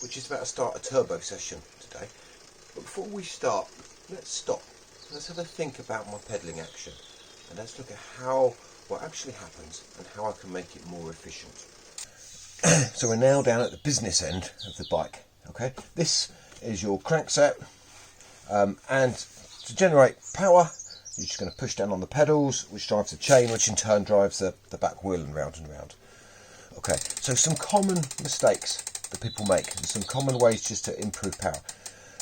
which is about to start a turbo session today. But before we start, let's stop. Let's have a think about my pedalling action, and let's look at what actually happens and how I can make it more efficient. So we're now down at the business end of the bike. Okay, this is your crankset, and to generate power, you're just going to push down on the pedals, which drives the chain, which in turn drives the back wheel and round and round. Okay, so some common mistakes that people make and some common ways just to improve power.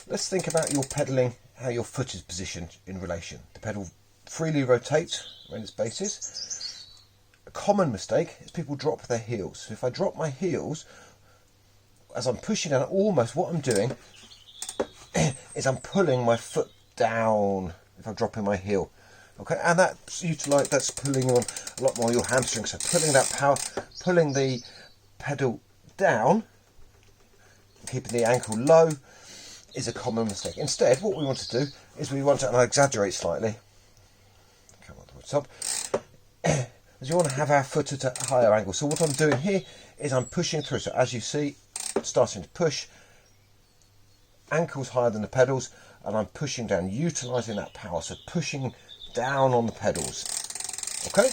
Let's think about your pedalling, how your foot is positioned in relation. The pedal freely rotates around its basis. A common mistake is people drop their heels. So if I drop my heels, as I'm pushing down, almost what I'm doing is I'm pulling my foot down if I'm dropping my heel. Okay, and that's pulling on a lot more your hamstrings. So pulling that power, pulling the pedal down, keeping the ankle low is a common mistake. Instead, what we want to do is and I exaggerate slightly, come on to the top, is you want to have our foot at a higher angle. So what I'm doing here is I'm pushing through. So as you see, starting to push, ankles higher than the pedals, and I'm pushing down, utilising that power. So pushing down on the pedals. Okay,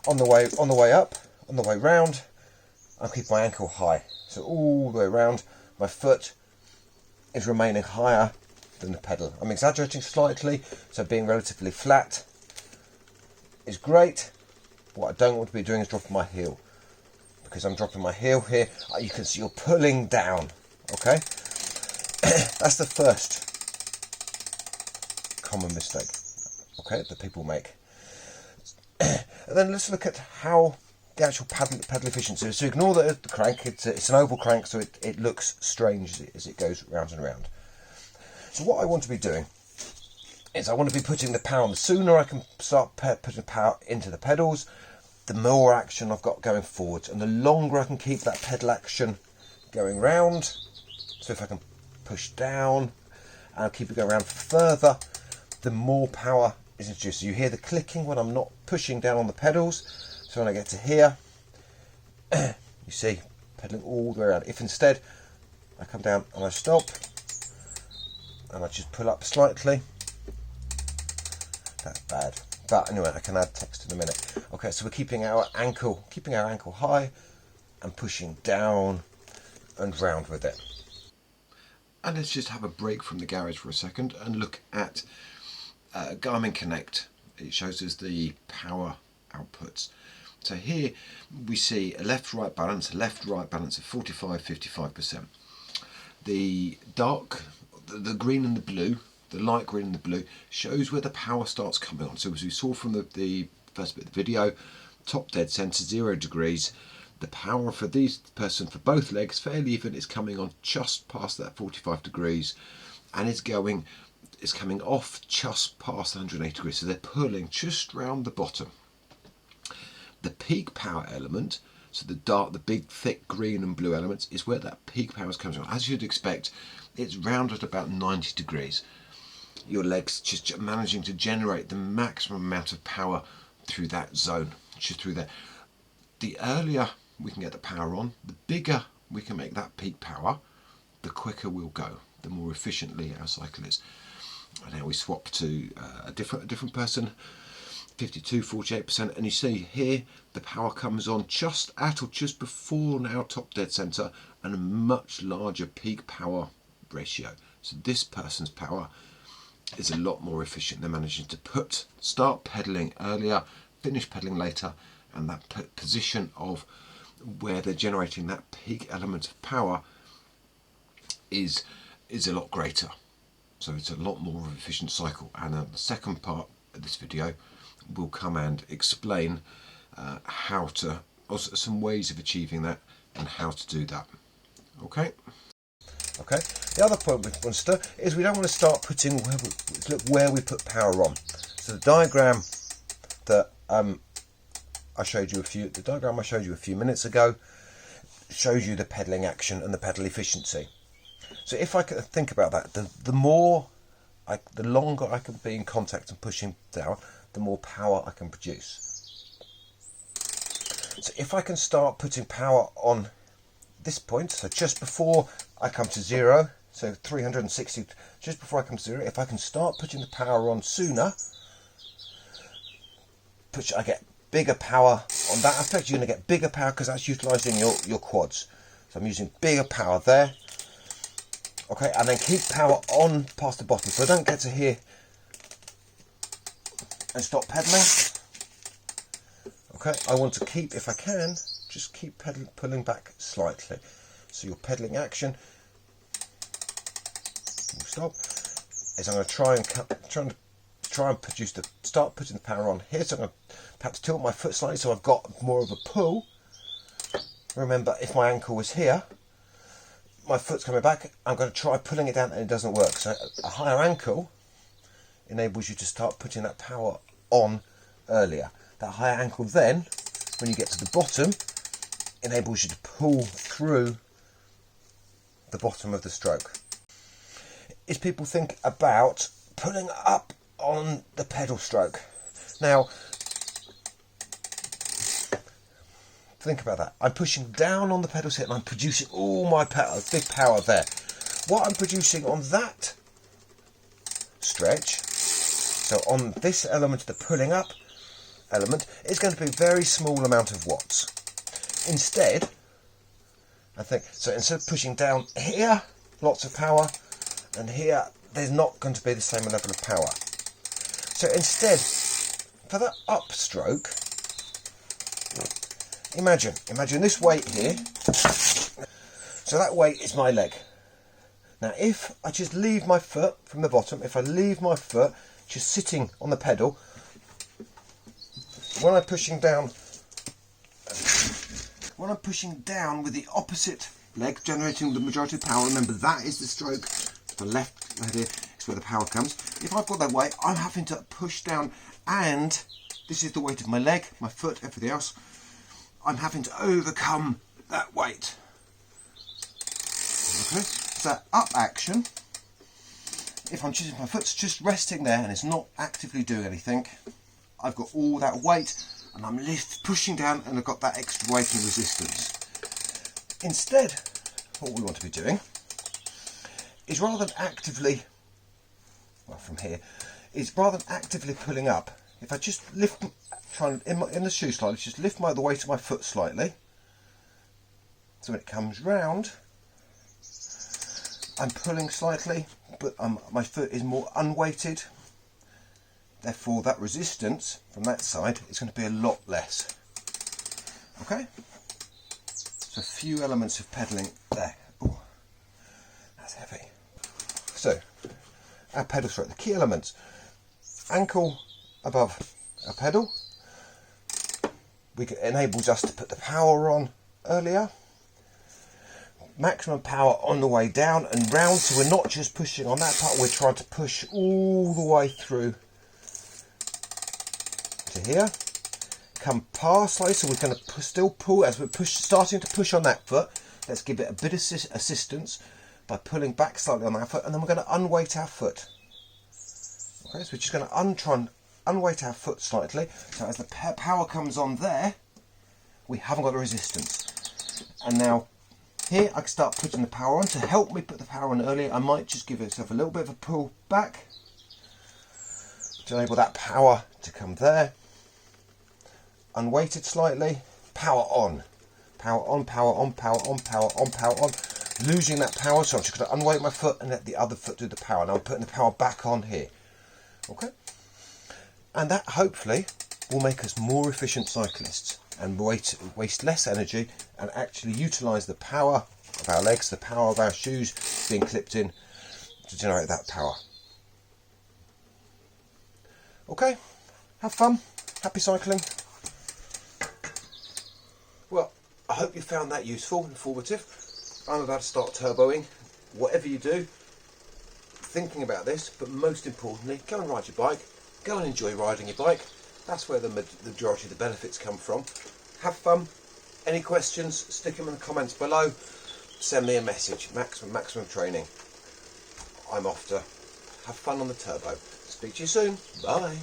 on the way up, on the way round, I'll keep my ankle high. So all the way around, my foot is remaining higher than the pedal. I'm exaggerating slightly, so being relatively flat is great. What I don't want to be doing is dropping my heel, because I'm dropping my heel here. You can see you're pulling down. Okay, that's the first common mistake, okay, that people make. And then let's look at how the actual pedal efficiency. So ignore the crank. It's an oval crank, so it looks strange as it goes round and round. So what I want to be doing is I want to be putting the power on. The sooner I can start putting power into the pedals, the more action I've got going forwards, and the longer I can keep that pedal action going round. So if I can push down and keep it going around further, the more power is introduced. So you hear the clicking when I'm not pushing down on the pedals. So when I get to here, you see pedaling all the way around. If instead I come down and I stop and I just pull up slightly, that's bad. But anyway, I can add text in a minute. Okay, so we're keeping our ankle high and pushing down and round with it. And let's just have a break from the garage for a second and look at Garmin Connect. It shows us the power outputs. So here we see a left-right balance of 45-55%. The the green and the blue, the light green and the blue, shows where the power starts coming on. So as we saw from the first bit of the video, top dead centre, 0 degrees. The power for for both legs, fairly even, is coming on just past that 45 degrees, and it's coming off just past 180 degrees. So they're pulling just round the bottom. The peak power element, so the big thick green and blue elements, is where that peak power is coming on. As you'd expect, it's round at about 90 degrees. Your legs just managing to generate the maximum amount of power through that zone, just through there. The earlier we can get the power on, the bigger we can make that peak power, the quicker we'll go, the more efficiently our cycle is. And now we swap to a different person, 52-48%, and you see here the power comes on just at or just before now top dead centre, and a much larger peak power ratio. So this person's power is a lot more efficient. They're managing to start pedaling earlier, finish pedaling later, and that position of where they're generating that peak element of power is a lot greater. So it's a lot more of an efficient cycle. And the second part of this video will come and explain some ways of achieving that and how to do that. Okay. The other point we want to do is we don't want to start putting where we put power on. So the diagram that I showed you a few minutes ago shows you the pedaling action and the pedal efficiency. So if I can think about that, the longer I can be in contact and pushing down, the more power I can produce. So if I can start putting power on this point, so just before I come to 0, so 360, just before I come to 0, if I can start putting the power on sooner, I get bigger power on that aspect. You're going to get bigger power because that's utilising your quads. So I'm using bigger power there. Okay, and then keep power on past the bottom, so I don't get to here and stop pedalling. Okay, I want to keep, if I can, just keep pulling back slightly. So your pedalling action, stop, is I'm going to try and start putting the power on here. So I'm going to perhaps tilt my foot slightly so I've got more of a pull. Remember, if my ankle was here, my foot's coming back, I'm going to try pulling it down and it doesn't work. So a higher ankle enables you to start putting that power on earlier. That higher ankle then, when you get to the bottom, enables you to pull through the bottom of the stroke. Is people think about pulling up on the pedal stroke. Now, think about that. I'm pushing down on the pedal set and I'm producing all my power, big power there. What I'm producing on that stretch, so on this element, the pulling up element, is going to be a very small amount of watts. Instead, I think, so instead of pushing down here, lots of power, and here, there's not going to be the same level of power. So instead, for the upstroke, imagine this weight here. So that weight is my leg. Now if I just leave my foot from the bottom, if I leave my foot just sitting on the pedal, when I'm pushing down with the opposite leg, generating the majority of power, remember that is the stroke, the left leg here is where the power comes. If I've got that weight, I'm having to push down, and this is the weight of my leg, my foot, everything else. I'm having to overcome that weight. Okay, so that up action, if my foot's just resting there and it's not actively doing anything, I've got all that weight and I'm pushing down and I've got that extra weight and resistance. Instead, what we want to be doing is rather than actively, rather than actively pulling up, if I just lift, in the shoe slightly, just lift the weight of my foot slightly, so when it comes round, I'm pulling slightly, but my foot is more unweighted. Therefore, that resistance from that side is going to be a lot less. Okay? So a few elements of pedalling there. Ooh, that's heavy. So, our pedal stroke, the key elements. Ankle above a pedal. It enables us to put the power on earlier. Maximum power on the way down and round, so we're not just pushing on that part, we're trying to push all the way through to here. Come past slightly, so we're going to still pull as we're starting to push on that foot. Let's give it a bit of assistance by pulling back slightly on that foot, and then we're going to unweight our foot. Okay, so we're just going to try and unweight our foot slightly, so as the power comes on there, we haven't got a resistance. And now here I can start putting the power on. To help me put the power on earlier, I might just give myself a little bit of a pull back to enable that power to come there. Unweighted slightly, power on, power on, power on, power on, power on, power on. Losing that power, so I'm just going to unweight my foot and let the other foot do the power. Now I'm putting the power back on here. Okay? And that hopefully will make us more efficient cyclists and waste less energy and actually utilise the power of our legs, the power of our shoes being clipped in to generate that power. Okay, have fun, happy cycling. Well, I hope you found that useful and informative. I'm about to start turboing. Whatever you do, thinking about this, but most importantly, go and ride your bike, go and enjoy riding your bike. That's where the majority of the benefits come from. Have fun. Any questions, stick them in the comments below. Send me a message. Maximum Training. I'm off to have fun on the turbo. Speak to you soon. Bye.